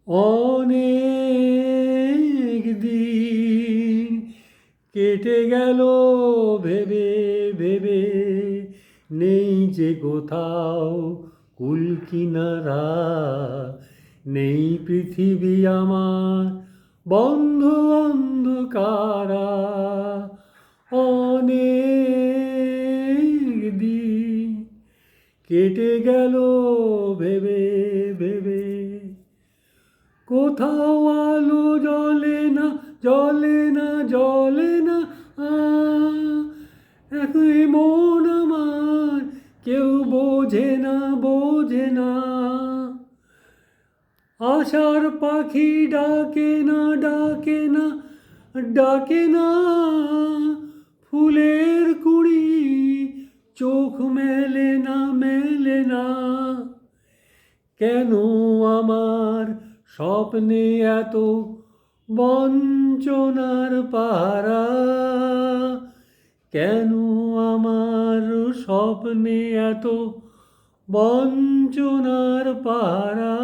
অনেক দিন কেটে গেল ভেবে ভেবে, নেই যে কোথাও কুল কিনারা, নেই পৃথিবী আমার বন্ধ অন্ধকারা। অনেক দিন কেটে গেল ভেবে ভেবে, কোথাও আলো জ্বলে না জ্বলে না জ্বলে না। এখন এই মন আমার কেউ বোঝে না বোঝে না। আশার পাখি ডাকে না ডাকে না ডাকে না। ফুলের কুঁড়ি চোখ মেলে না মেলে না। কেন আমার স্বপ্নে এত বঞ্চনার পাহারা? কেন আমার স্বপ্নে এত বঞ্চনার পাহারা?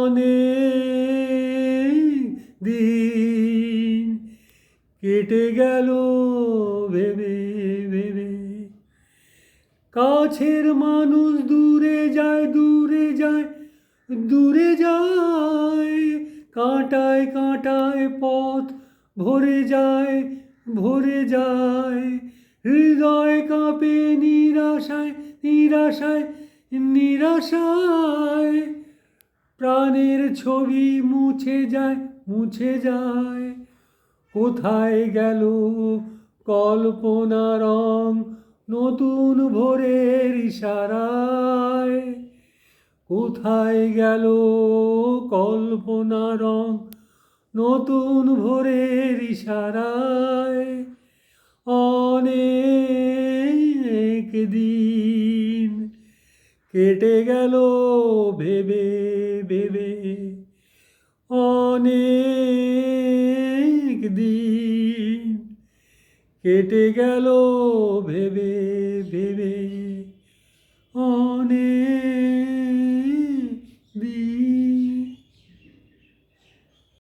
অনেক দিন কেটে গেল ভেবে ভেবে, কাছের মানুষ দূরে যায় দূরে যায় দূরে যায়। কাঁটায় কাঁটায় পথ ভরে যায় ভরে যায়। হৃদয় কাঁপে নিরাশায় নিরাশায় নিরাশায়। প্রাণের ছবি মুছে যায় মুছে যায়। কোথায় গেল কল্পনা রং নতুন ভোরের ইশারায়? কোথায় গেল কল্পনা রং নতুন ভোরের ইশারায়? অনেক দিন কেটে গেল ভেবে ভেবে, অনেক দিন কেটে গেল ভেবে ভেবে, অনেক